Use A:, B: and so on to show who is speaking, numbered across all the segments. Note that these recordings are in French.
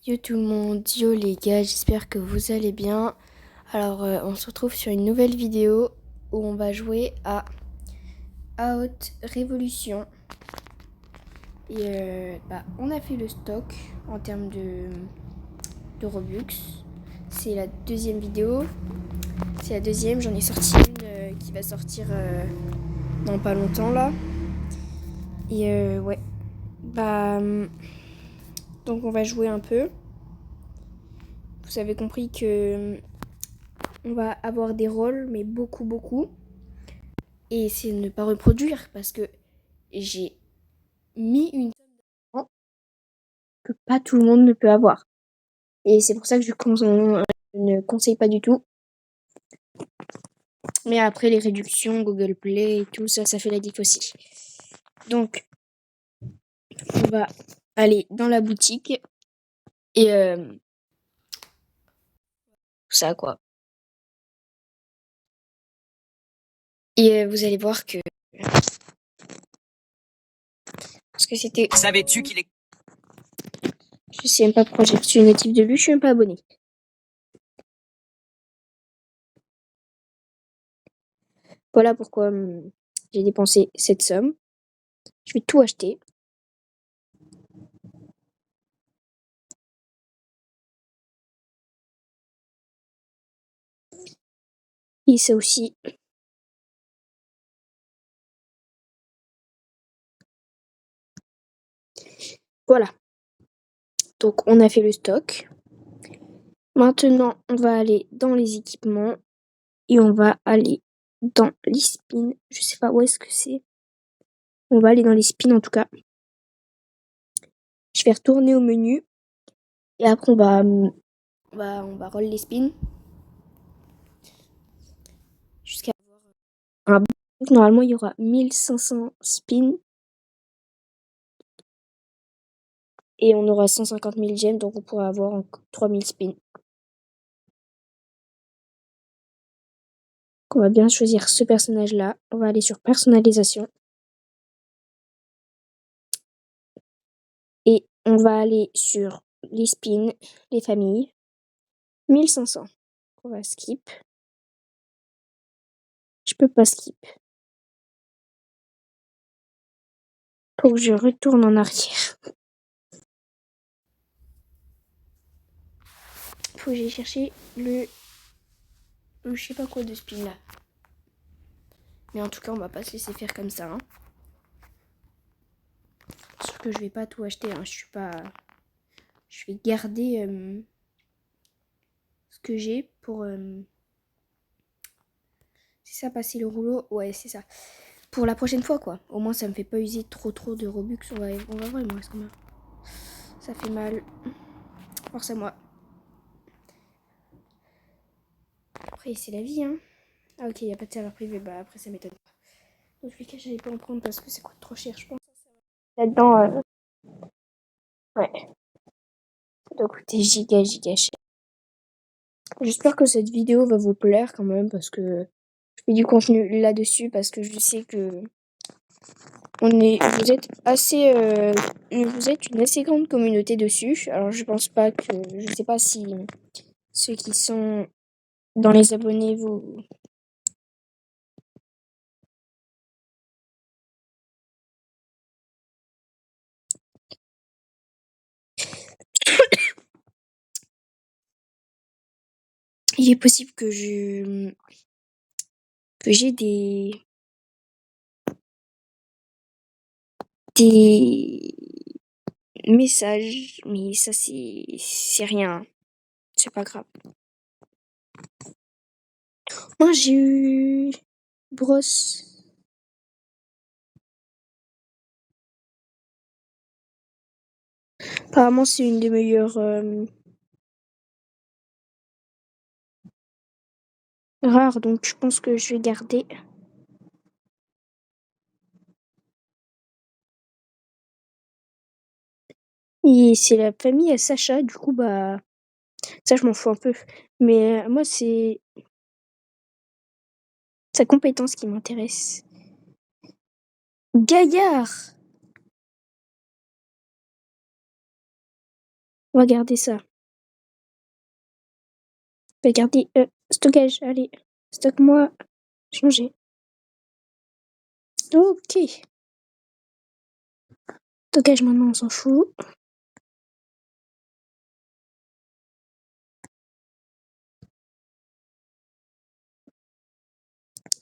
A: Yo tout le monde, yo les gars, j'espère que vous allez bien. Alors on se retrouve sur une nouvelle vidéo où on va jouer à Out Révolution. Et on a fait le stock en termes de Robux. C'est la deuxième vidéo. C'est la deuxième, j'en ai sorti une qui va sortir dans pas longtemps là. Et ouais, donc on va jouer un peu. Vous avez compris que on va avoir des rôles, mais beaucoup. Et c'est ne pas reproduire parce que j'ai mis une somme d'argent que pas tout le monde ne peut avoir. Et c'est pour ça que je ne conseille pas du tout. Mais après, les réductions, Google Play et tout ça, ça fait la diff aussi. Donc, on va aller dans la boutique et tout ça, quoi. Et vous allez voir que... Parce que c'était...
B: Savais-tu qu'il est...
A: Je sais même pas pourquoi j'ai reçu une notif de lui, je suis même pas abonné. Voilà pourquoi j'ai dépensé cette somme. Je vais tout acheter. Et ça aussi. Voilà. Donc on a fait le stock. Maintenant, on va aller dans les équipements et on va aller dans les spins. Je sais pas où est-ce que c'est. On va aller dans les spins en tout cas. Je vais retourner au menu et après on va roll les spins jusqu'à avoir un bon. Normalement, il y aura 1500 spins et on aura 150 000 gemmes, donc on pourra avoir 3000 spins. On va bien choisir ce personnage-là. On va aller sur personnalisation. Et on va aller sur les spins, les familles. 1500. On va skip. Je peux pas skip. Faut que je retourne en arrière. Faut que j'aille chercher le je sais pas quoi de spin là. Mais en tout cas, on va pas se laisser faire comme ça. Hein. Sauf que je vais pas tout acheter. Hein. Je vais garder ce que j'ai pour. C'est ça, passer le rouleau. Ouais, c'est ça. Pour la prochaine fois, quoi. Au moins, ça me fait pas user trop de Robux. On va voir, il me reste combien. Ça fait mal. Force à moi. Après, c'est la vie, hein. Ah, ok, il n'y a pas de serveur privé. Bah, après, ça m'étonne pas. Dans tous les cas, j'allais pas en prendre parce que ça coûte trop cher, je pense. Là-dedans, ouais. Ça doit coûter giga cher. J'espère que cette vidéo va vous plaire quand même parce que je fais du contenu là-dessus parce que je sais que vous êtes assez, vous êtes une assez grande communauté dessus. Alors je pense pas que, je sais pas si ceux qui sont dans les abonnés vous. Il est possible que j'ai des messages, mais ça c'est rien, c'est pas grave. Moi j'ai eu brosse. Apparemment c'est une des meilleures rares, donc je pense que je vais garder. Et c'est la famille à Sacha, du coup bah ça je m'en fous un peu. Mais moi c'est sa compétence qui m'intéresse. Gaillard! On va garder ça. On va garder stockage. Allez, stocke-moi. Changer. Ok. Stockage maintenant, on s'en fout.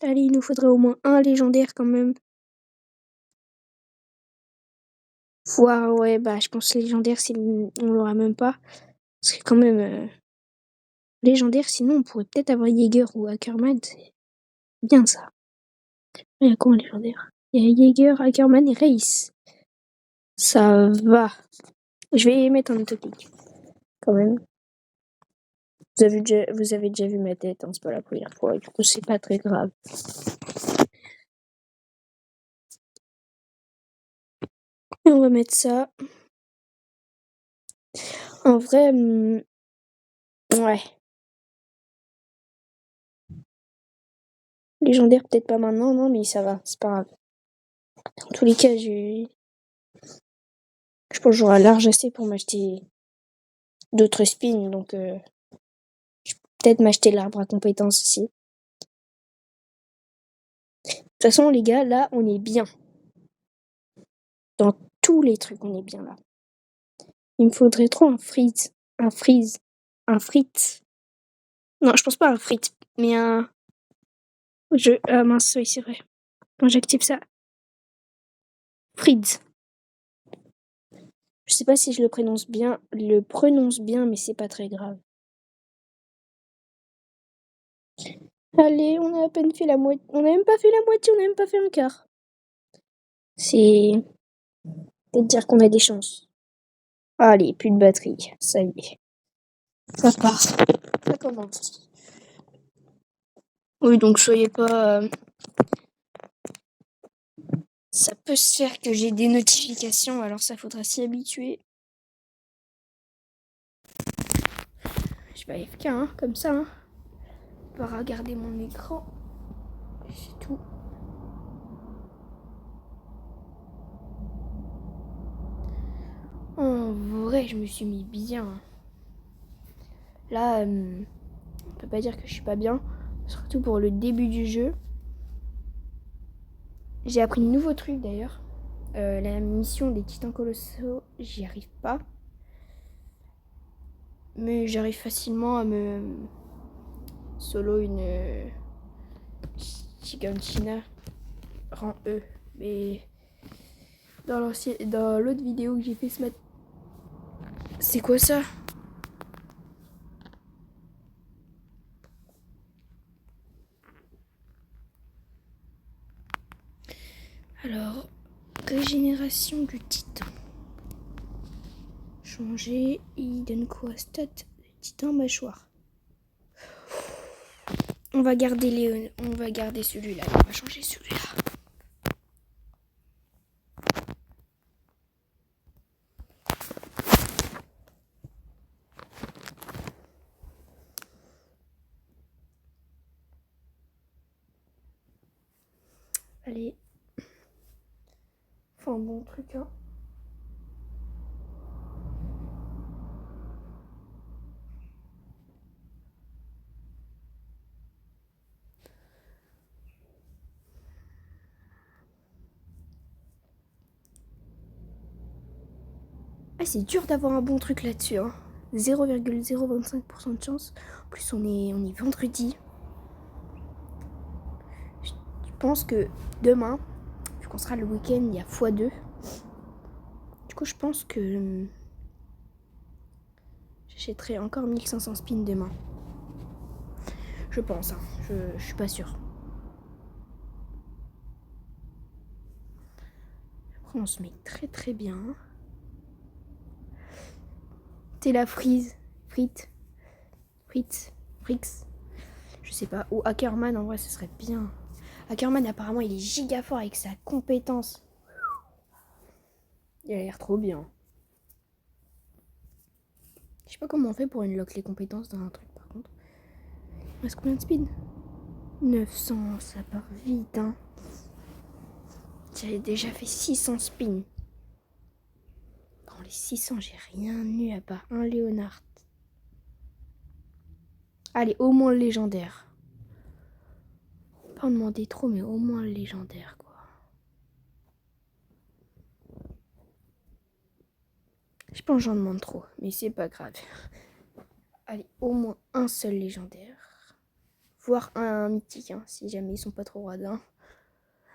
A: Allez, il nous faudrait au moins un légendaire quand même. Wow, ouais, bah je pense légendaire, on l'aura même pas. Parce que quand même, légendaire, sinon on pourrait peut-être avoir Jäger ou Ackerman. C'est bien ça. Il y a quoi en légendaire? Il y a Jäger, Ackerman et Reis. Ça va. Je vais mettre en autoclic. Quand même. Vous avez déjà vu ma tête, hein, c'est pas la première fois. Du coup, c'est pas très grave. Et on va mettre ça. En vrai, ouais. Légendaire, peut-être pas maintenant, non, mais ça va, c'est pas grave. En tous les cas, je pense que j'aurai large assez pour m'acheter d'autres spins, donc je peux peut-être m'acheter l'arbre à compétences aussi. De toute façon, les gars, là, on est bien. Dans tous les trucs, on est bien là. Il me faudrait trop un freeze. Un freeze. Un frit. Non, je pense pas un frit, mais un... Ah mince, oui, c'est vrai. Quand j'active ça. Fritz. Je sais pas si je le prononce bien, mais c'est pas très grave. Allez, on a à peine fait la moitié. On a même pas fait la moitié, on a même pas fait un quart. C'est peut-être dire qu'on a des chances. Allez, plus de batterie. Ça y est. Ça part. Ça commence. Oui, donc soyez pas... Ça peut se faire que j'ai des notifications, alors ça faudra s'y habituer. Je vais AFK, hein, comme ça. Hein. Je vais regarder mon écran. C'est tout. En vrai, je me suis mis bien. Là, on peut pas dire que je suis pas bien. Surtout pour le début du jeu. J'ai appris de nouveaux trucs d'ailleurs. La mission des titans colossaux, j'y arrive pas. Mais j'arrive facilement à me solo une Gigantina rang E. Mais dans l'autre vidéo que j'ai fait ce matin. C'est quoi ça? Alors, régénération du titan. Changer, il donne quoi? Stat, titan mâchoire. On va garder celui-là. On va changer celui-là. Allez. Faut un bon truc, hein. Ah, c'est dur d'avoir un bon truc là-dessus, hein. 0,025% de chance. En plus, on est vendredi. Je pense que demain, vu qu'on sera le week-end, il y a x2. Du coup, je pense que j'achèterai encore 1500 spins demain. Je pense, hein. Je suis pas sûre. Après, on se met très très bien. T'es la frise. Fritz. Je sais pas. Ou Ackerman, en vrai, ce serait bien. Ackerman, apparemment, il est giga fort avec sa compétence. Il a l'air trop bien. Je sais pas comment on fait pour unlock les compétences dans un truc, par contre. Il reste combien de speed? 900, ça part vite, hein. J'avais déjà fait 600 spins. Dans les 600, j'ai rien eu à part un Léonard. Allez, au moins le légendaire. Pas en demander trop, mais au moins le légendaire, quoi. Je pense que j'en demande trop, mais c'est pas grave. Allez, au moins un seul légendaire. Voire un mythique, hein, si jamais ils sont pas trop radins.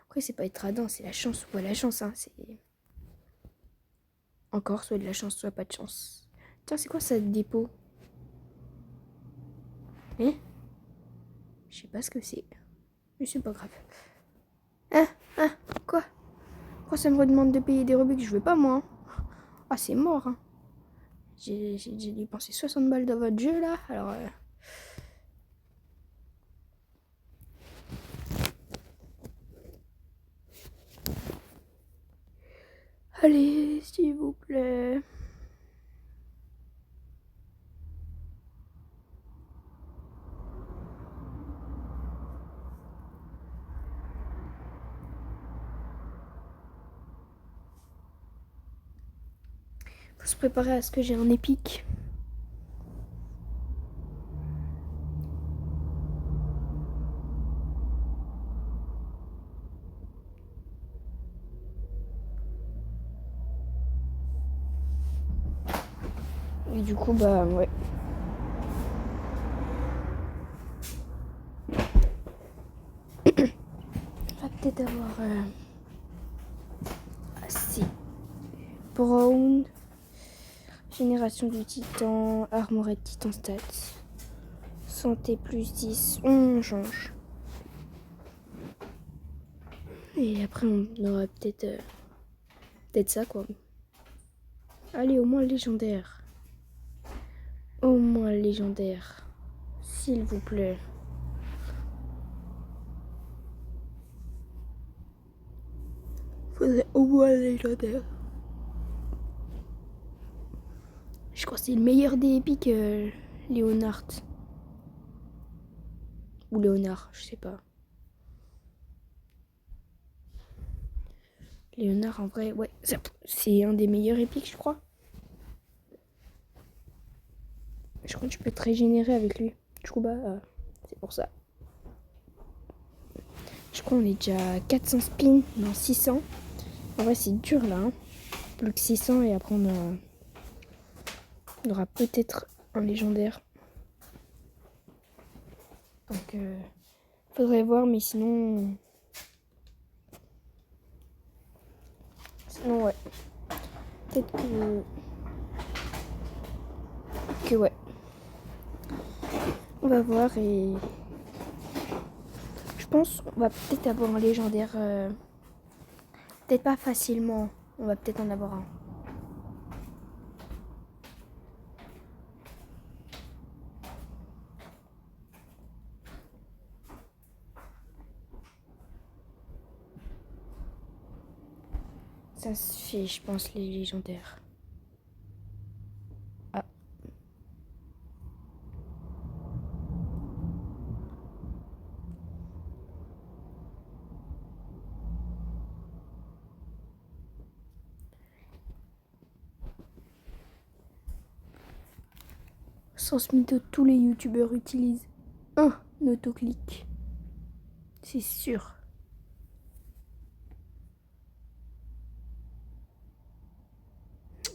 A: Après, c'est pas être radin, c'est la chance ou pas la chance, hein. C'est encore soit de la chance, soit pas de chance. Tiens, c'est quoi ça, dépôt? Hein? Je sais pas ce que c'est. Mais c'est pas grave. Hein? Hein? Quoi? Pourquoi ça me redemande de payer des rebuts que je veux pas, moi? Hein? Ah, c'est mort, hein. J'ai dépensé 60 balles dans votre jeu, là. Alors, allez, s'il vous plaît. Faut se préparer à ce que j'ai un épique. Et du coup, bah, ouais. On va peut-être avoir assez. Brown. Génération du titan. Armorette titan stats. Santé plus 10. On change. Et après, on aura peut-être ça, quoi. Allez, au moins le légendaire. Au moins le légendaire. S'il vous plaît. Faudrait au moins le légendaire. Je crois que c'est le meilleur des épiques, Léonard. Ou Léonard, je sais pas. Léonard, en vrai, ouais, c'est un des meilleurs épiques, je crois. Je crois que tu peux te régénérer avec lui. Du coup, bah, c'est pour ça. Je crois qu'on est déjà à 400 spins, non 600. En vrai, c'est dur là. Hein. Plus que 600 et après, on aura peut-être un légendaire. Donc, faudrait voir, mais sinon. Sinon, ouais. Peut-être que ouais. On va voir et. Je pense qu'on va peut-être avoir un légendaire. Peut-être pas facilement. On va peut-être en avoir un. Ça se fait, je pense, les légendaires. Ah. Sans mytho, tous les youtubeurs utilisent un autoclic. C'est sûr.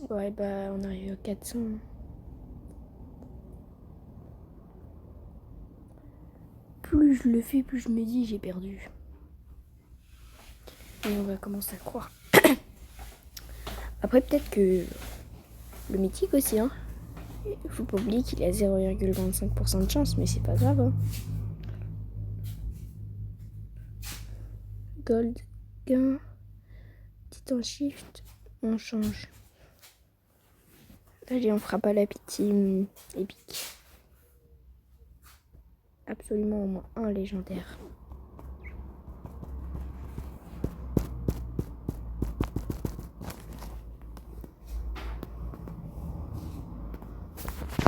A: Ouais, bah, on arrive à 400. Plus je le fais, plus je me dis j'ai perdu. Et on va commencer à croire. Après, peut-être que le mythique aussi, hein. Faut pas oublier qu'il a 0,25% de chance, mais c'est pas grave, hein. Gold, gain, titan shift, on change. Allez, on fera pas la team épique. Absolument au moins un légendaire.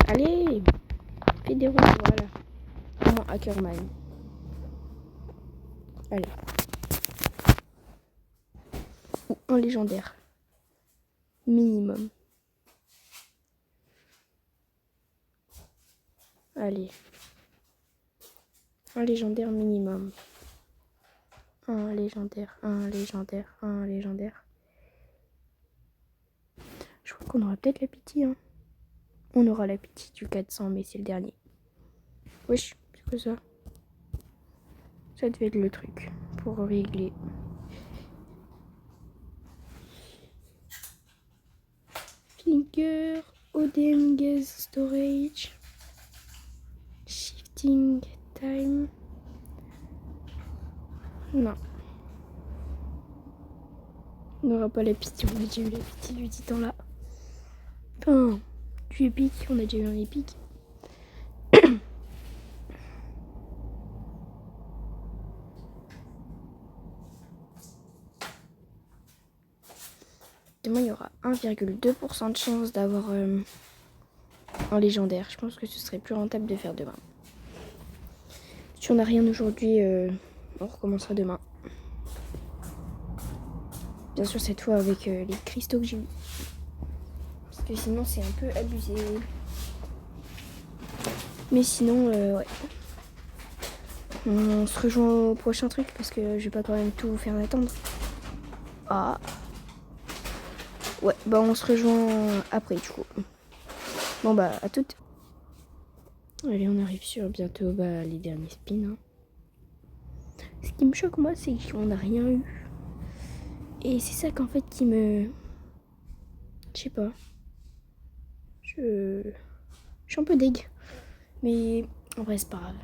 A: Allez, fais des roues, voilà. Au moins Ackerman. Allez. Ou un légendaire. Minimum. Allez. Un légendaire minimum. Un légendaire, un légendaire, un légendaire. Je crois qu'on aura peut-être la pitié. Hein. On aura la pitié du 400, mais c'est le dernier. Wesh, c'est quoi ça? Ça devait être le truc pour régler. Flinker, ODM Gas Storage, Shifting Time. Non. On n'aura pas la pitié, on a déjà eu la pitié du titan là. Enfin, du épique, on a déjà eu un épique. Demain, il y aura 1,2% de chance d'avoir un légendaire. Je pense que ce serait plus rentable de faire demain. Si on n'a rien aujourd'hui, on recommencera demain. Bien sûr, cette fois avec les cristaux que j'ai eu. Parce que sinon, c'est un peu abusé. Mais sinon, ouais. On se rejoint au prochain truc parce que je vais pas quand même tout vous faire attendre. Ah. Ouais, bah on se rejoint après du coup. Bon bah à toutes. Allez, on arrive sur bientôt les derniers spins. Hein. Ce qui me choque moi, c'est qu'on n'a rien eu. Et c'est ça qu'en fait qui me... Je sais pas. Je suis un peu deg. Mais en vrai c'est pas grave.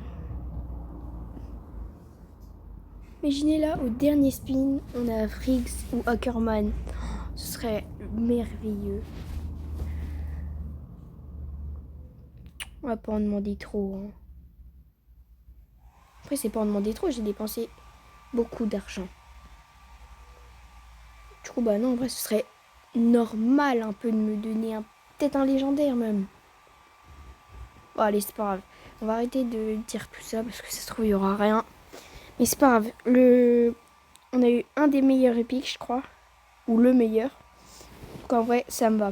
A: Imaginez là, au dernier spin, on a Friggs ou Ackerman. Ce serait merveilleux. On va pas en demander trop. Hein. Après, c'est pas en demander trop, j'ai dépensé beaucoup d'argent. Du coup, bah non, en vrai, ce serait normal un peu de me donner peut-être un légendaire même. Bon, allez, c'est pas grave. On va arrêter de dire tout ça parce que ça se trouve, il y aura rien. Mais c'est pas grave. On a eu un des meilleurs épiques, je crois. Ou le meilleur. Donc en vrai, ça me va.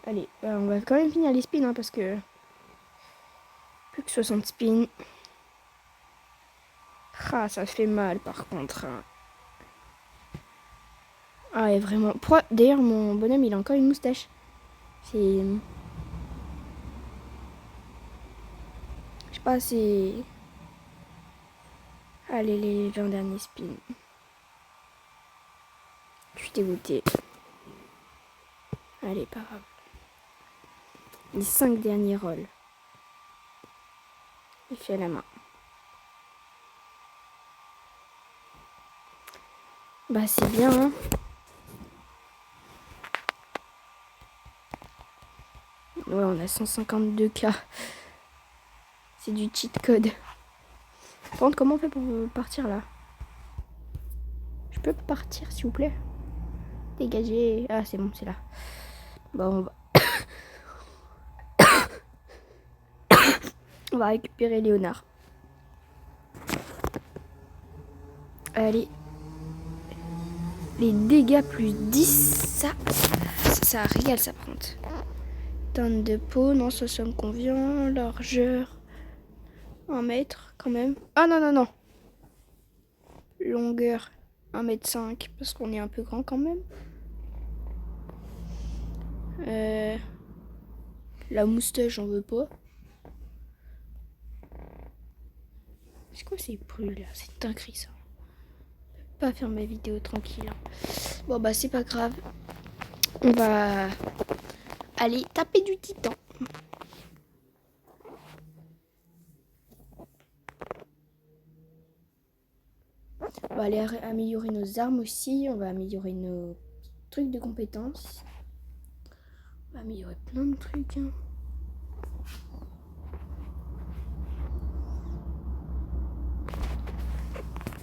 A: Allez, on va quand même finir les spins hein, parce que... Plus que 60 spins. Ah, ça fait mal par contre. Ah, et vraiment. D'ailleurs, mon bonhomme, il a encore une moustache. C'est... Je sais pas, c'est... Allez, les 20 derniers spins. Je suis dégoûtée. Allez, pas grave. Les 5 derniers rolls. Il fait à la main. Bah, c'est bien, hein. Ouais, on a 152K. C'est du cheat code. Par contre, comment on fait pour partir là? Je peux partir, s'il vous plaît? Dégager. Ah, c'est bon, c'est là. Bon, on va... on va récupérer Léonard. Allez. Les dégâts plus 10, ça régale, ça prend. Tonne de peau, non, ça me convient. Largeur, 1 mètre quand même. Ah non, non, non. Longueur, 1,5 m, parce qu'on est un peu grand quand même. La moustache, j'en veux pas. C'est quoi ces bruits là? C'est dinguerie ça. Pas faire ma vidéo tranquille. Hein. Bon bah c'est pas grave. On va aller taper du titan. On va aller améliorer nos armes aussi. On va améliorer nos trucs de compétences. On va améliorer plein de trucs. Hein.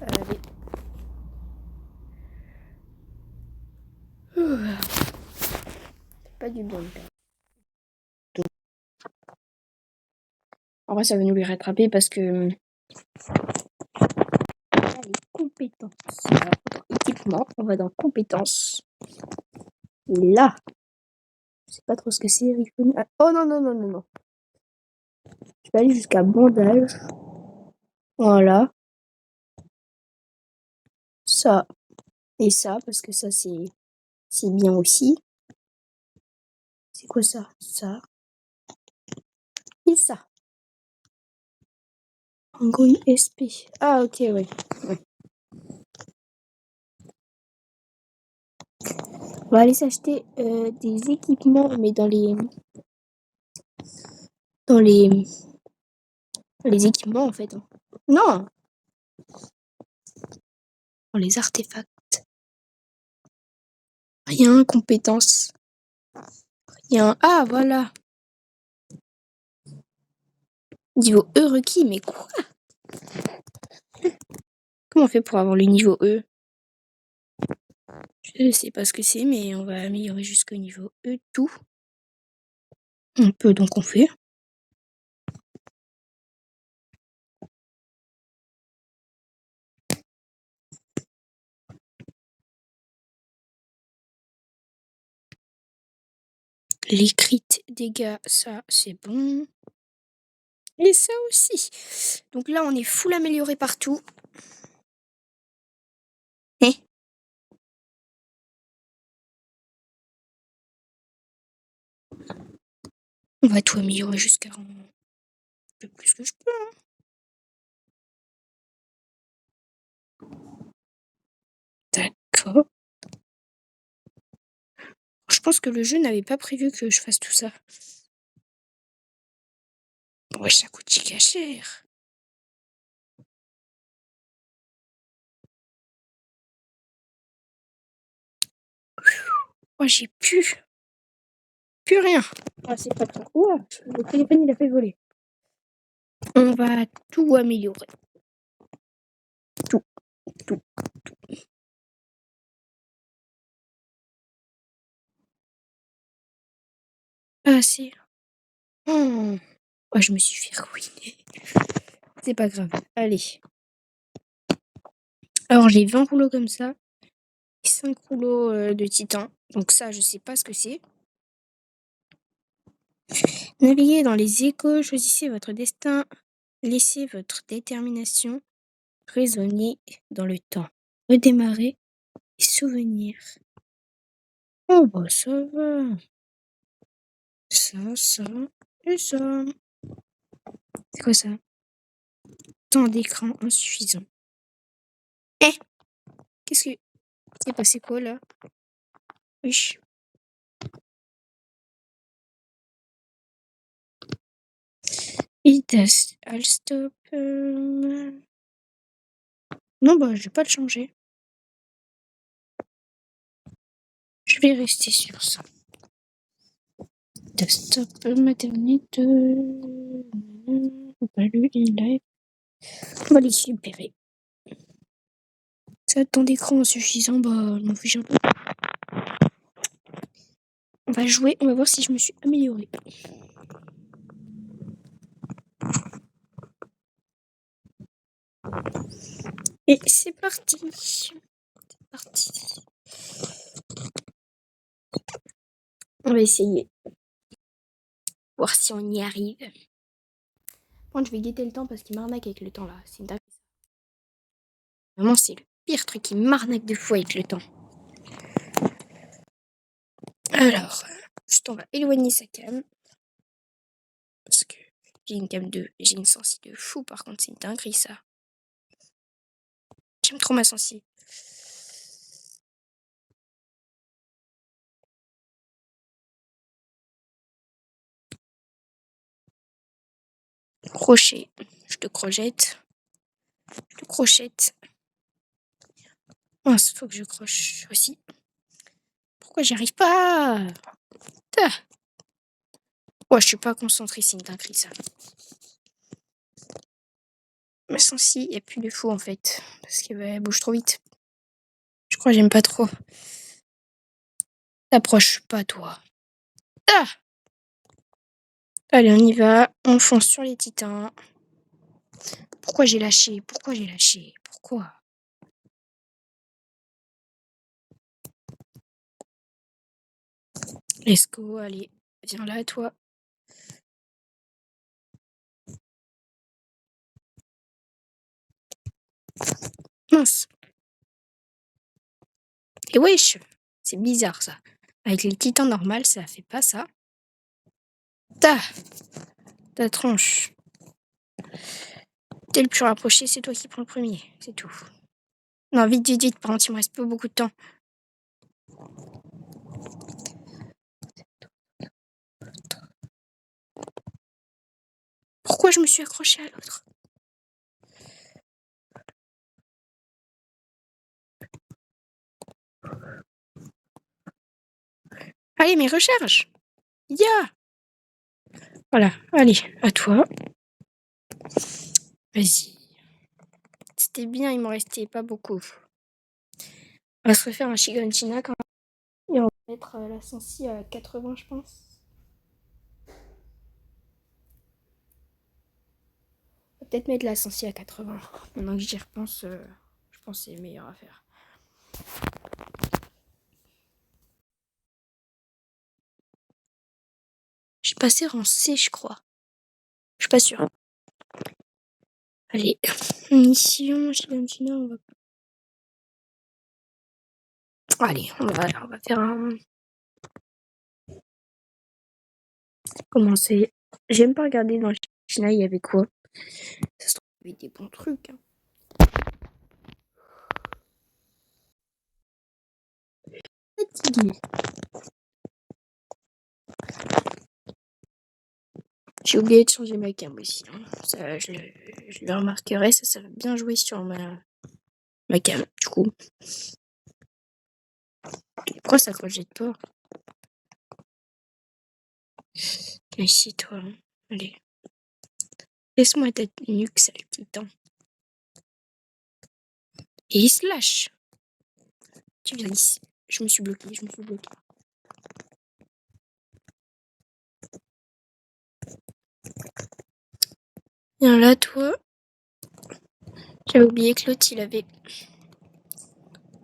A: Allez. Pas du bon. En vrai, ça va nous les rattraper parce que les compétences. Équipement, on va dans compétences. Et là, Je sais pas trop ce que c'est, Rickon. Ah, oh non, non, non, non, non. Je vais aller jusqu'à bandage. Voilà. Ça. Et ça, parce que ça, c'est bien aussi. C'est quoi ça? Ça. Et ça. Angouille SP. Ah, ok, ouais. On va aller s'acheter des équipements, mais dans les équipements, en fait. Non, dans les artefacts. Rien, compétences. Rien. Ah, voilà. Niveau E requis, mais quoi? Comment on fait pour avoir le niveau E? Je sais pas ce que c'est, mais on va améliorer jusqu'au niveau E tout. On peut, donc on fait. Les crits dégâts, ça c'est bon. Et ça aussi. Donc là on est full amélioré partout. Hein? On va tout améliorer jusqu'à un peu plus que je peux. D'accord. Je pense que le jeu n'avait pas prévu que je fasse tout ça. Ouais, ça coûte giga cher. Moi, j'ai plus rien. Ah, c'est pas grave. Ouah, le téléphone, il a fait voler. On va tout améliorer. Tout. Pas assez. Ouais, je me suis fait ruiner. C'est pas grave. Allez. Alors, j'ai 20 rouleaux comme ça. Et 5 rouleaux de titan. Donc ça, je sais pas ce que c'est. Naviguez dans les échos, choisissez votre destin, laissez votre détermination résonner dans le temps. Redémarrer et souvenir. Oh bah ça va. Ça et ça. C'est quoi ça? Temps d'écran insuffisant. Eh, qu'est-ce que... C'est passé quoi là? Wesh. I'll stop. Non, bah, je vais pas le changer. Je vais rester sur ça. Stop maternité. Pas lu live. On va les récupérer. Ça, temps d'écran insuffisant, bah, je m'en fiche un peu. On va jouer, on va voir si je me suis améliorée. Et c'est parti. On va essayer. Voir si on y arrive. Bon, je vais guetter le temps parce qu'il m'arnaque avec le temps là. C'est une dinguerie. Vraiment, c'est le pire truc qui m'arnaque de fou avec le temps. Alors, juste on va éloigner sa cam. Parce que j'ai une cam j'ai une sensi de fou, par contre, c'est une dinguerie ça. J'aime trop ma sensi. Crochet. Je te crochette. Mince, faut que je croche aussi. Pourquoi j'y arrive pas? Ouais, je suis pas concentrée, c'est une dinguerie ça. Ma sensi, il n'y a plus de fou en fait. Parce qu'elle bouge trop vite. Je crois que j'aime pas trop. T'approches pas, toi. Ah! Allez, on y va. On fonce sur les titans. Pourquoi j'ai lâché? Pourquoi? Let's go, allez. Viens là, toi. Mince. Et wesh, c'est bizarre ça. Avec les titans normales, ça fait pas ça. Ta tronche. T'es le plus rapproché, c'est toi qui prends le premier, c'est tout. Non, vite, vite, vite, par contre, il me reste pas beaucoup de temps. Pourquoi je me suis accrochée à l'autre? Allez, mais recharge. Ya. Voilà, allez, à toi. Vas-y. C'était bien, il m'en restait pas beaucoup. On va se refaire un Shiganshina quand même. Et on va mettre la sensi à 80, je pense. On va peut-être mettre la sensi à 80. Maintenant que j'y repense, je pense que c'est meilleur à faire. J'ai passé rang C, je crois. Je suis pas sûre. Allez, mission Shiganshina, on va... Allez, on va faire un... Commencer. J'aime pas regarder dans le Shiganshina, il y avait quoi. Ça se trouve, il y avait des bons trucs. Hein. Fatigué. J'ai oublié de changer ma cam aussi. Hein. Ça, je le remarquerai, ça va bien jouer sur ma cam, du coup. Pourquoi ça projette pas? Ici, toi. Hein. Allez. Laisse-moi tête nuque, sale titan. Et il se lâche. Tu viens ici. Je me suis bloquée. Viens là, toi. J'avais oublié que l'autre, il avait...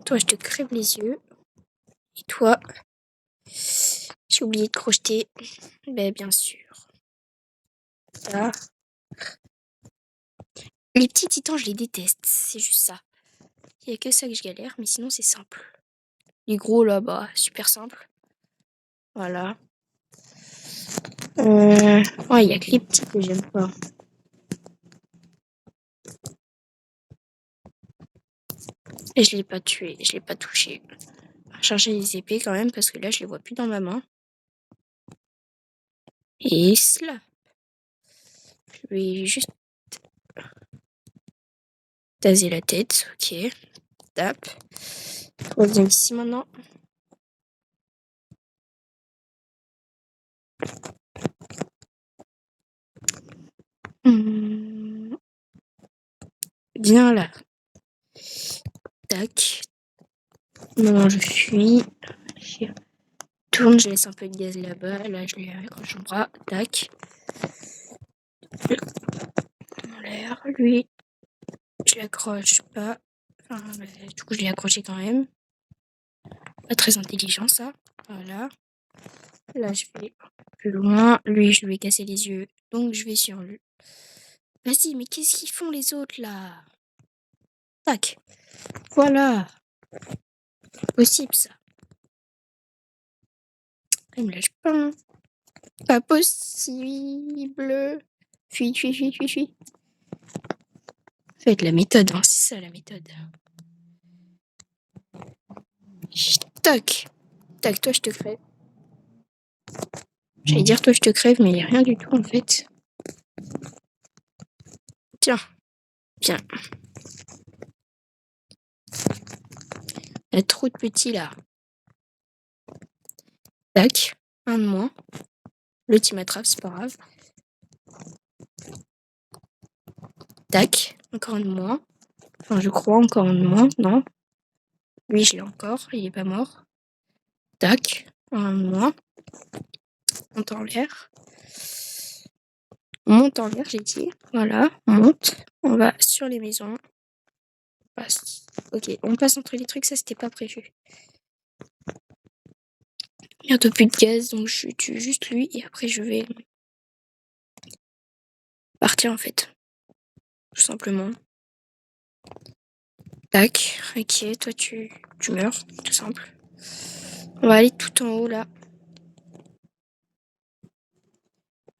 A: Toi, je te crève les yeux. Et toi, j'ai oublié de crocheter. Ben, bien sûr. Ça. Les petits titans, je les déteste. C'est juste ça. Il n'y a que ça que je galère, mais sinon, c'est simple. Les gros, là-bas, super simple. Voilà. Ouais, il y a que les petits que j'aime pas. Et je l'ai pas tué, je l'ai pas touché. Charger les épées quand même, parce que là, je les vois plus dans ma main. Et cela. Je vais juste taser la tête, ok. Tape. On revient ici maintenant. Viens là. Tac. Maintenant, je fuis. Je tourne, je laisse un peu de gaz là-bas. Là, je lui accroche le bras. Tac. En l'air. Lui, je l'accroche pas. Enfin, du coup, je l'ai accroché quand même. Pas très intelligent, ça. Voilà. Là, je vais plus loin. Lui, je lui ai cassé les yeux. Donc, je vais sur lui. Vas-y, mais qu'est-ce qu'ils font les autres, là? Tac. Voilà. Possible, ça. Il me lâche pas. Hein. Pas possible. Fuis. Faites la méthode, hein. C'est ça, la méthode. Tac. Tac, toi, je te crève. J'allais dire, toi, je te crève, mais il n'y a rien du tout, en fait. Tiens. Bien. Il y a trop de petits, là. Tac. Un de moins. L'autre, il m'attrape, c'est pas grave. Tac. Encore un de moins. Enfin, je crois encore un de moins, non. Lui, je l'ai encore, il est pas mort. Tac. Un de moins. Monte en l'air. On monte en l'air, j'ai dit. Voilà, on monte. On va sur les maisons. On passe. Ok, on passe entre les trucs, ça, c'était pas prévu. Bientôt plus de gaz, donc je tue juste lui et après je vais partir en fait. Tout simplement. Tac, ok, toi tu meurs, tout simple. On va aller tout en haut là.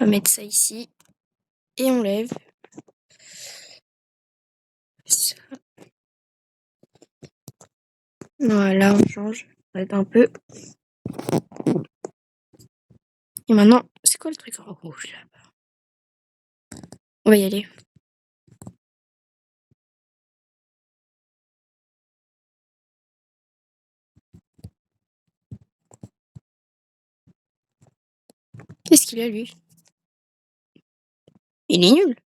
A: On va mettre ça ici. Et on lève. Ça. Voilà, on change. On aide un peu. Et maintenant, c'est quoi le truc en rouge là? On va y aller. Qu'est-ce qu'il a lui? Il est nul.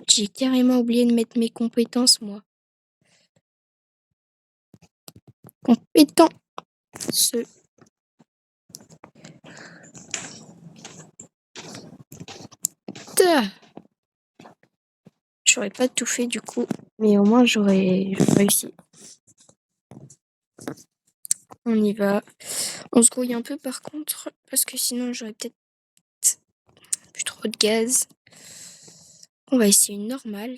A: J'ai carrément oublié de mettre mes compétences, moi. Compétence. J'aurais pas tout fait du coup, mais au moins j'aurais réussi. On y va. On se grouille un peu par contre, parce que sinon j'aurais peut-être plus trop de gaz. On va essayer une normale.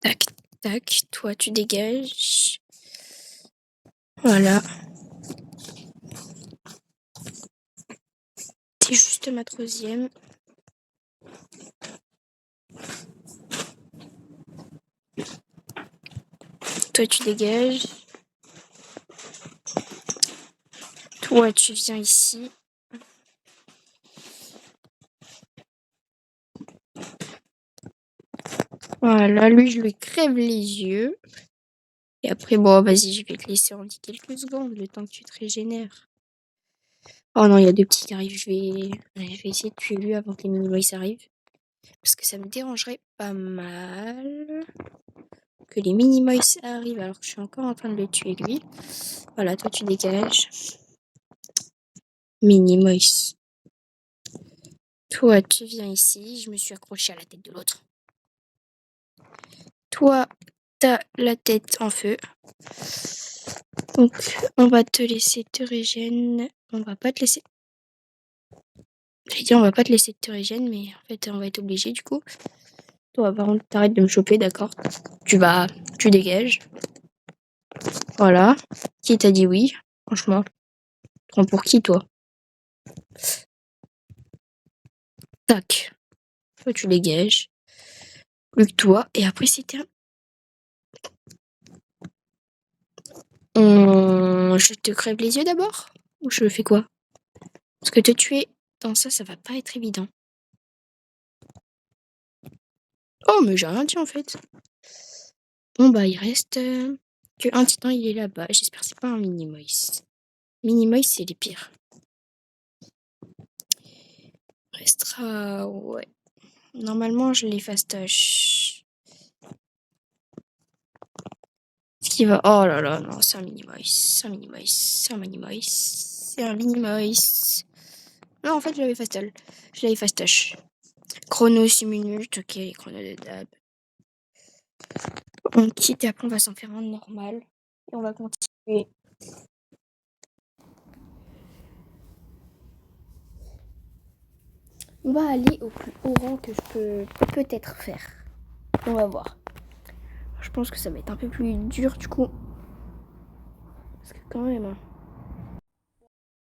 A: Tac, tac, toi tu dégages. Voilà. C'est juste ma troisième. Toi tu dégages. Toi tu viens ici. Voilà, lui je lui crève les yeux. Et après, bon, vas-y, je vais te laisser en dire quelques secondes, le temps que tu te régénères. Oh non, il y a deux petits qui arrivent. Je vais essayer de tuer lui avant que les mini-boys arrivent. Parce que ça me dérangerait pas mal que les mini-boys arrivent alors que je suis encore en train de le tuer lui. Voilà, toi tu dégages. Mini-boys. Toi, tu viens ici. Je me suis accrochée à la tête de l'autre. Toi, t'as la tête en feu. Donc, on va te laisser te régénérer. On va pas te laisser. J'ai dit on va pas te laisser te régénérer, mais en fait, on va être obligé du coup. Toi, par contre, t'arrêtes de me choper, d'accord? Tu dégages. Voilà. Qui t'a dit oui? Franchement, tu te prends pour qui, toi? Tac. Toi, tu dégages. Plus que toi. Et après, c'était un... Je te crève les yeux d'abord? Ou je fais quoi? Parce que te tuer dans ça va pas être évident. Oh, mais j'ai rien dit en fait. Bon, bah, il reste que un titan, il est là-bas. J'espère que c'est pas un mini-moïse. Mini-moïse, c'est les pires. Restera. Ouais. Normalement, je les fastoche. Ce qui va. Oh là là, non, c'est un mini-moïse. C'est un mini-moïse. C'est un mini-moïse. C'est un mini-moïse. Non, en fait, je l'avais fastoche. Je l'avais fastoche. Chrono 6 minutes. Ok, chrono de dab. On quitte et après, on va s'en faire un normal. Et on va continuer. On va aller au plus haut rang que je peux peut-être faire. On va voir. Je pense que ça va être un peu plus dur du coup. Parce que quand même, hein.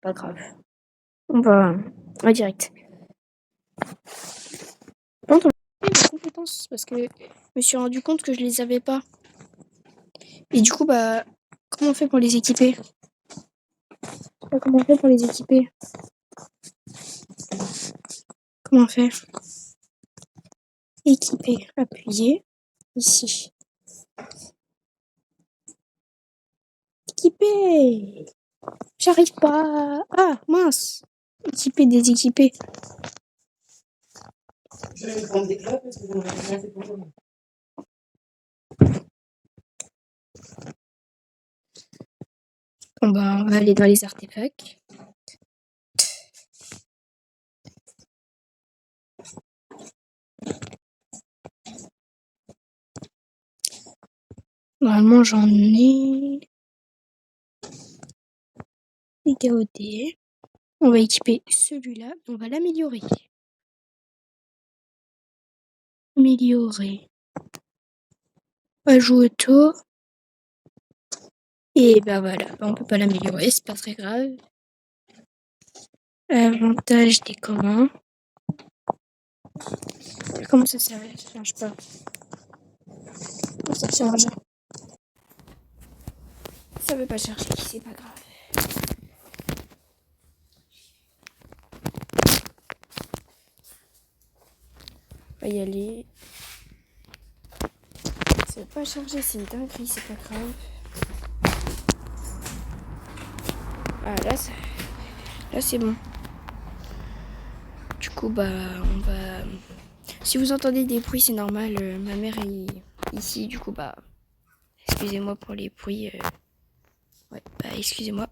A: Pas grave. On va direct. Par contre, on va des compétences parce que je me suis rendu compte que je les avais pas. Et du coup, bah, comment on fait pour les équiper? Comment on fait pour les équiper? Comment on fait? Équiper, appuyer, ici. Équiper! J'arrive pas. Ah, mince! Équiper, déséquiper. Je vais prendre des clubs parce que j'en ai rien fait pour moi. Bon bah, on va aller dans les artefacts. Normalement, j'en ai des KOD. On va équiper celui-là. On va l'améliorer. Améliorer. Ajout auto. Et ben voilà, on peut pas l'améliorer, c'est pas très grave. Avantage des communs. Comment ça sert? Ça change pas. Ça charge. Ça veut pas charger, c'est pas grave. On va y aller. Ça veut pas charger, c'est une dinguerie, c'est pas grave. Ah là c'est bon. Du coup bah on va. Si vous entendez des bruits c'est normal, ma mère est ici, du coup bah excusez-moi pour les bruits. Ouais bah excusez-moi.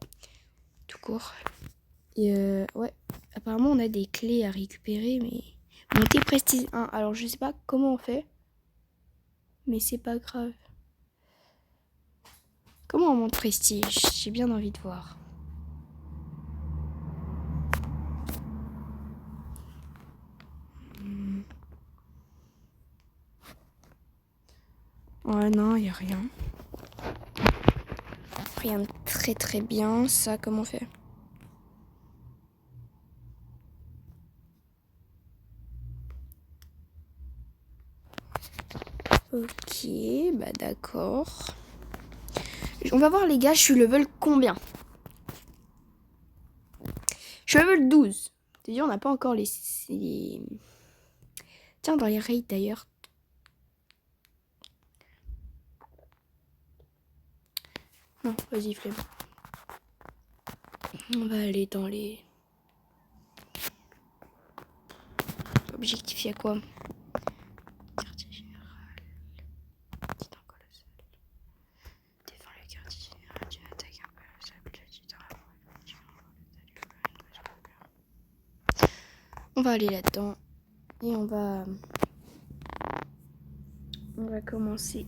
A: Tout court. Et ouais, apparemment on a des clés à récupérer, mais monter Prestige 1. Alors je sais pas comment on fait, mais c'est pas grave. Comment on monte Prestige? J'ai bien envie de voir. Ouais non, y a rien. Rien de très très bien. Ça, comment on fait? Ok, bah d'accord. On va voir les gars, je suis level combien? Je suis level 12. C'est-à-dire on n'a pas encore les... Tiens, dans les raids d'ailleurs. Non, vas-y, flemme. On va aller dans les... Objectif, il y a quoi? Quartier général. Titan colossal. Défends le quartier général. Tu attaques un colossal. On va aller là-dedans. Et on va commencer.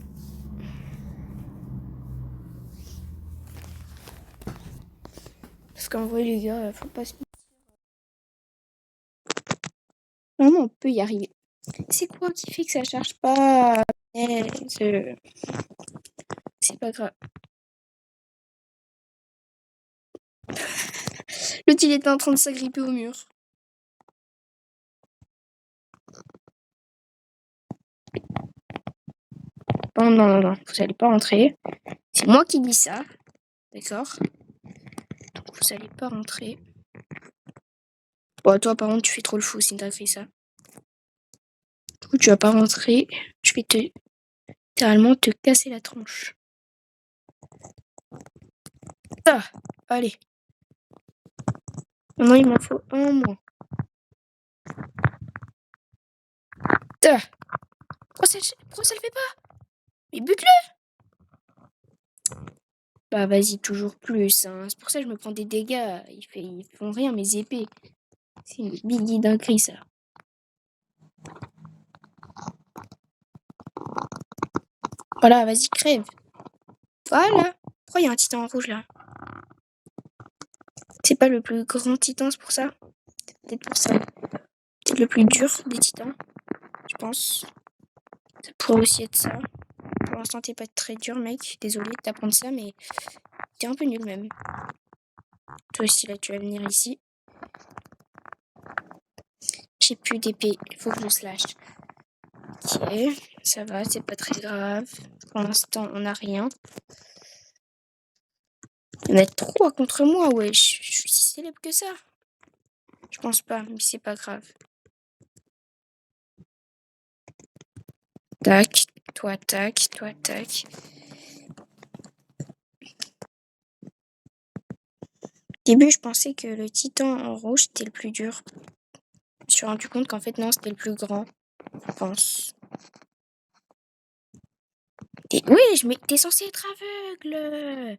A: Parce qu'en vrai, les gars, faut pas se... Vraiment, on peut y arriver. C'est quoi qui fait que ça charge pas? C'est pas grave. L'autre, il était en train de s'agripper au mur. Non, vous allez pas rentrer. C'est moi qui dis ça. D'accord? Donc, vous allez pas rentrer. Bon, toi, par contre, tu fais trop le fou si t'as fait ça. Du coup, tu vas pas rentrer. Je vais littéralement te casser la tronche. Ah, allez. Maintenant, il m'en faut un moins. Ah. Pourquoi ça le fait pas? Mais bute-le! Bah, vas-y, toujours plus. Hein. C'est pour ça que je me prends des dégâts. Ils font rien, mes épées. C'est une biggie dinguerie, ça. Voilà, vas-y, crève. Voilà. Pourquoi il y a un titan en rouge, là? C'est pas le plus grand titan, c'est pour ça? C'est peut-être pour ça. Peut-être le plus dur des titans, je pense. Ça pourrait aussi être ça. Pour l'instant, t'es pas très dur, mec. Désolé de t'apprendre ça, mais t'es un peu nul, même. Toi aussi, là, tu vas venir ici. J'ai plus d'épée. Il faut que je slash. Ok, ça va, c'est pas très grave. Pour l'instant, on n'a rien. Il y en a 3 contre moi, ouais. Je suis si célèbre que ça. Je pense pas, mais c'est pas grave. Tac, toi, tac, toi, tac. Au début, je pensais que le titan en rouge, c'était le plus dur. Je me suis rendu compte qu'en fait, non, c'était le plus grand. Je pense. Oui, mais t'es censé être aveugle.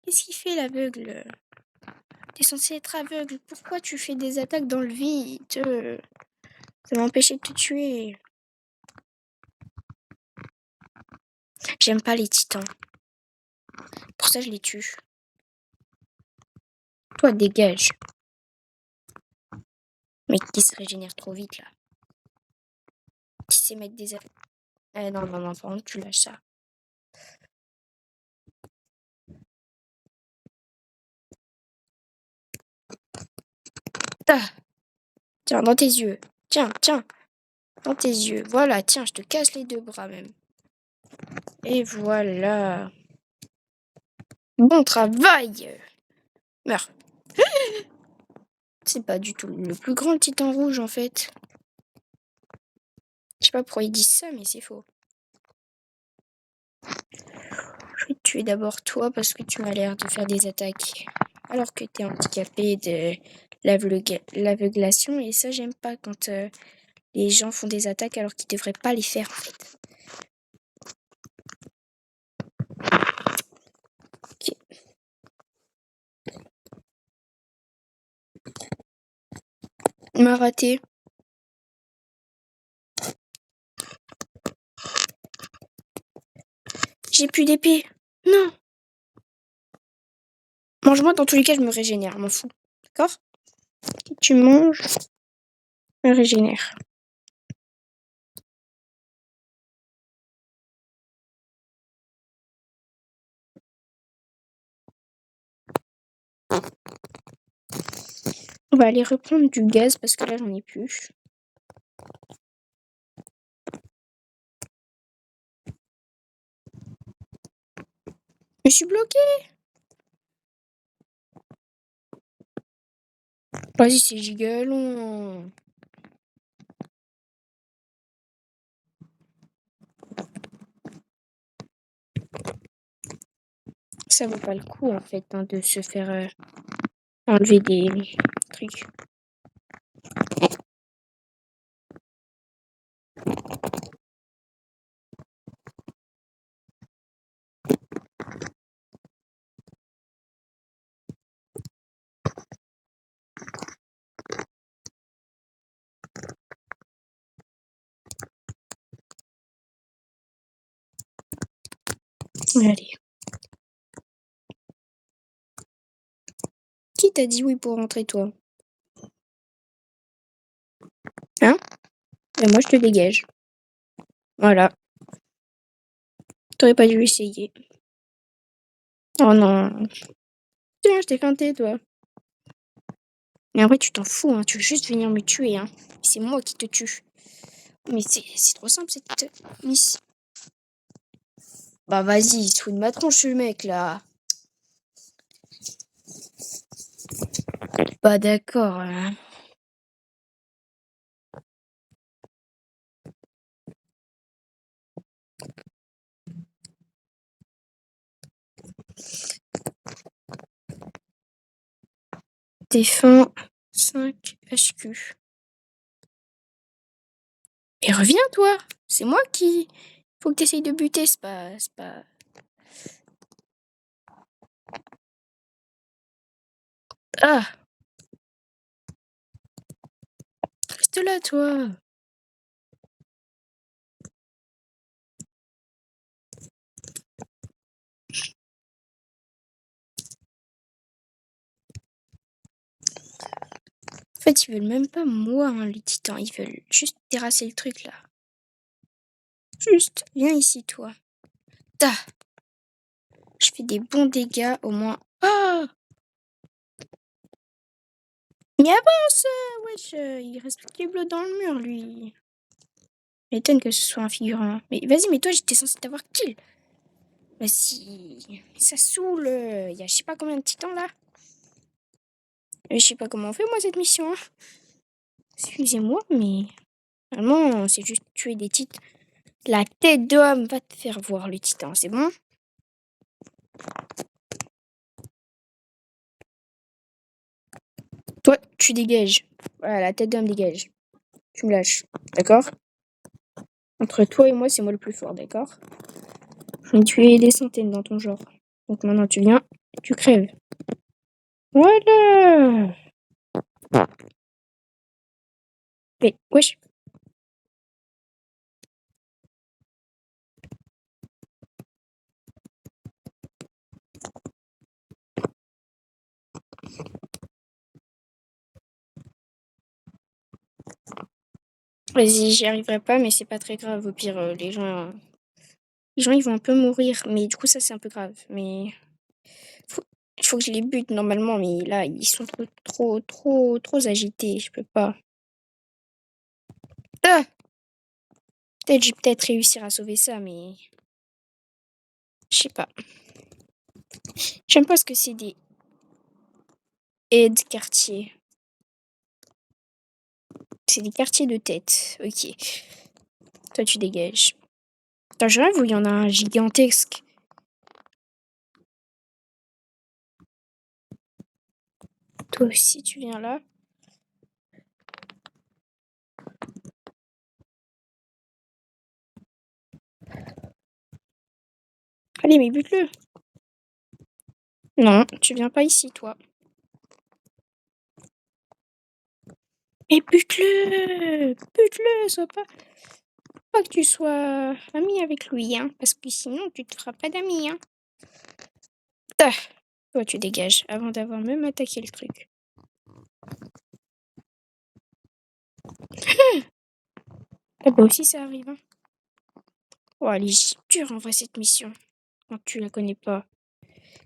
A: Qu'est-ce qu'il fait l'aveugle? T'es censé être aveugle. Pourquoi tu fais des attaques dans le vide? Ça m'a empêché de te tuer. J'aime pas les titans. Pour ça, je les tue. Toi, dégage. Mec qui se régénère trop vite, là. Qui sait mettre des attaques. Non, par contre, tu lâches ça. Ah! Tiens, dans tes yeux. Tiens. Dans tes yeux. Voilà, tiens, je te casse les 2 bras, même. Et voilà. Bon travail! Meurs. C'est pas du tout le plus grand titan rouge, en fait. Je sais pas pourquoi ils disent ça, mais c'est faux. Je vais te tuer d'abord toi parce que tu m'as l'air de faire des attaques alors que t'es handicapé de l'aveuglation. Et ça, j'aime pas quand les gens font des attaques alors qu'ils devraient pas les faire, en fait. Ok. Il m'a raté. J'ai plus d'épée. Non. Mange-moi, dans tous les cas, je me régénère, m'en fous. D'accord? Si tu manges, je me régénère. On va aller reprendre du gaz parce que là, j'en ai plus. Je suis bloquée. Vas-y, c'est giga long. Ça vaut pas le coup, en fait, hein, de se faire enlever des trucs. Allez. Qui t'a dit oui pour rentrer, toi? Hein? Et moi, je te dégage. Voilà. T'aurais pas dû essayer. Oh non. Tiens, je t'ai feinté, toi. Mais en vrai, tu t'en fous, hein. Tu veux juste venir me tuer, hein. C'est moi qui te tue. Mais c'est trop simple, cette miss. Bah, vas-y, il se fout de ma tronche, ce mec, là. Pas d'accord, hein. Défends 5 HQ. Et reviens, toi. C'est moi qui... Faut que t'essayes de buter, c'est pas... Ah! Reste là, toi. En fait, ils veulent même pas moi, hein, les titans. Ils veulent juste terrasser le truc, là. Juste, viens ici, toi. Ta! Je fais des bons dégâts, au moins. Ah! Mais avance! Wesh, il reste plus que les bleus dans le mur, lui. M'étonne que ce soit un figurant. Mais vas-y, mais toi, j'étais censé t'avoir kill. Vas-y. Ça saoule. Il y a je sais pas combien de titans, là. Je sais pas comment on fait, moi, cette mission. Hein. Excusez-moi, mais... Vraiment, c'est juste tuer des titans. La tête d'homme va te faire voir le titan, c'est bon? Toi, tu dégages. Voilà, la tête d'homme dégage. Tu me lâches, d'accord? Entre toi et moi, c'est moi le plus fort, d'accord? J'en ai tué des centaines dans ton genre. Donc maintenant, tu viens Tu crèves. Voilà. Mais, wesh. Vas-y, j'y arriverai pas, mais c'est pas très grave. Au pire, les gens, ils vont un peu mourir. Mais du coup, ça, c'est un peu grave. Mais faut, faut que je les bute normalement. Mais là, ils sont trop agités. Je peux pas. Ah! Peut-être, j'ai peut-être réussir à sauver ça, mais je sais pas. J'aime pas ce que c'est des aides quartiers. C'est des quartiers de tête. Ok. Toi, tu dégages. Attends, je rêve où il y en a un gigantesque. Toi aussi, tu viens là. Allez, mais bute-le. Non, tu viens pas ici, toi. Mais bute-le! Bute-le! Sois pas que tu sois ami avec lui, hein. Parce que sinon, tu te feras pas d'amis, hein. Ah, toi, tu dégages avant d'avoir même attaqué le truc. Ah bah aussi, ça arrive, hein. Oh, elle est dure en vrai, cette mission. Quand tu la connais pas.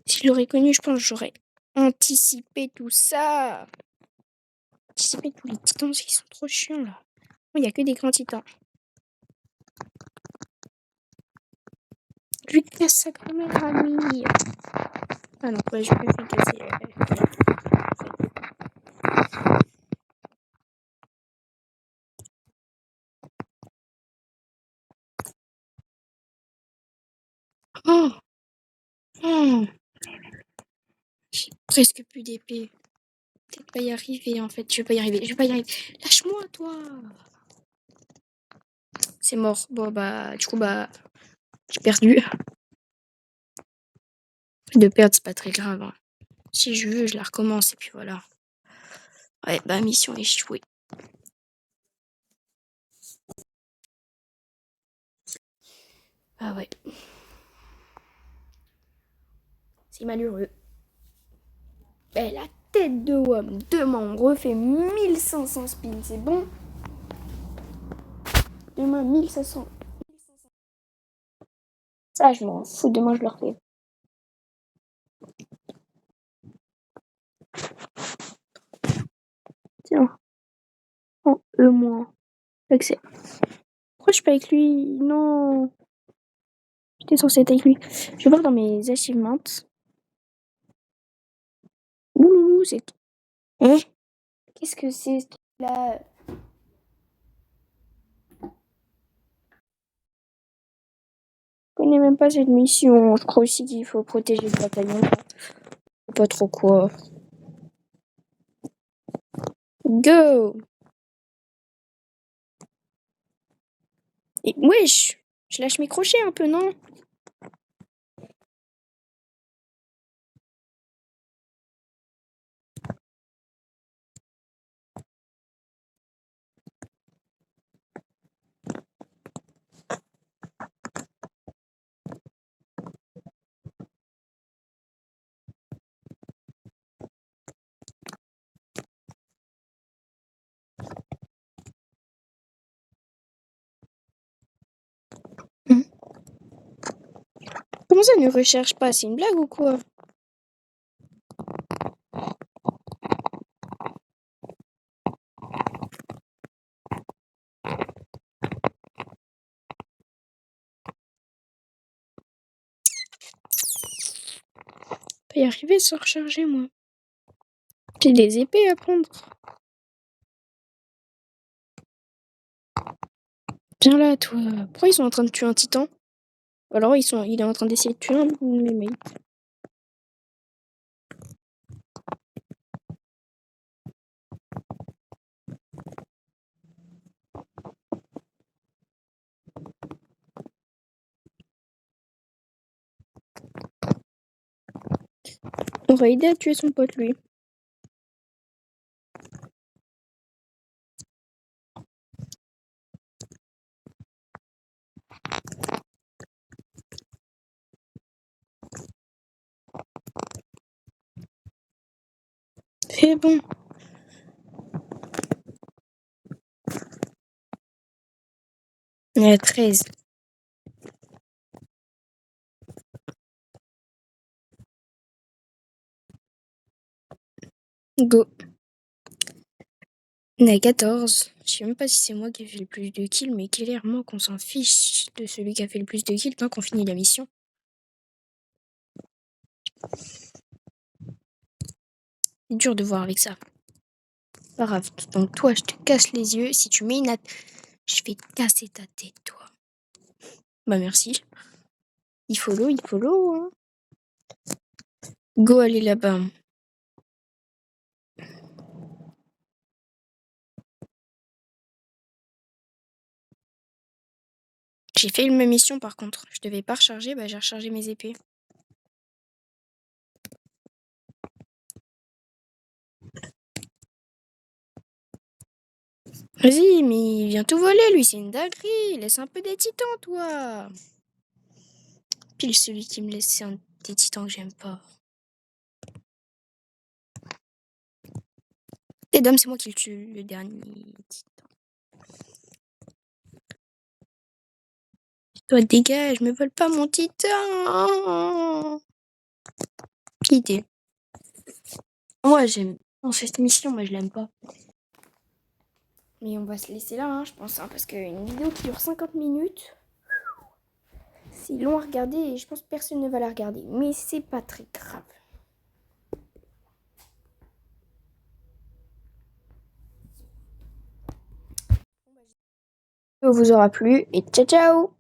A: Si je l'aurais connue, je pense que j'aurais anticipé tout ça. Anticipé tous les titans qui sont trop chiants, là. Il y a que des grands titans. Je lui casse sa grand-mère à lui. Ah non, ouais, je peux lui casser. Oh, oh, j'ai presque plus d'épée. Peut-être pas y arriver en fait. Je vais pas y arriver. Je vais pas y arriver. Lâche-moi, toi. C'est mort. Bon, bah, du coup, bah, j'ai perdu. De perdre, c'est pas très grave, hein. Si je veux, je la recommence et puis voilà. Ouais, bah, mission échouée. Ah ouais. C'est malheureux. Eh, la tête de WOM. Demain, on refait 1500 spins. C'est bon? Demain, 1500. Ça, je m'en fous. Demain, je le refais. Tiens. En E-. Accès. Pourquoi je suis pas avec lui? Non. J'étais censée être avec lui. Je vais voir dans mes achievements. Ouloulou, c'est. Hein? Qu'est-ce que c'est ce truc-là? Je connais même pas cette mission. Je crois aussi qu'il faut protéger le bataillon. Je sais pas trop quoi. Go! Et wesh! Je lâche mes crochets un peu, non? Hum. Comment ça ne recherche pas? C'est une blague ou quoi? Pas y arriver sans recharger, moi. J'ai des épées à prendre. Viens là, toi. Pourquoi ils sont en train de tuer un titan? Ou alors il est en train d'essayer de tuer un de mes mates. On va aider à tuer son pote, lui. C'est bon. Il y a 13. Go. Il y en a 14. Je sais même pas si c'est moi qui ai fait le plus de kills, mais clairement qu'on s'en fiche de celui qui a fait le plus de kills tant qu'on finit la mission. C'est dur de voir avec ça. Pas grave. Donc toi, je te casse les yeux. Si tu mets une je vais te casser ta tête, toi. Bah merci. Il follow, hein. Go aller là-bas. J'ai fait ma mission par contre. Je devais pas recharger, bah j'ai rechargé mes épées. Vas-y, mais il vient tout voler, lui, c'est une dinguerie. Laisse un peu des titans, toi. Pile celui qui me laisse des titans que j'aime pas. Et Dom, c'est moi qui le tue, le dernier titan. Toi, dégage, me vole pas mon titan. Quitter. Moi, j'aime. Non, cette mission, moi, je l'aime pas. Mais on va se laisser là, hein, je pense, hein, parce qu'une vidéo qui dure 50 minutes, c'est long à regarder et je pense que personne ne va la regarder. Mais c'est pas très grave. On vous aura plu et ciao ciao!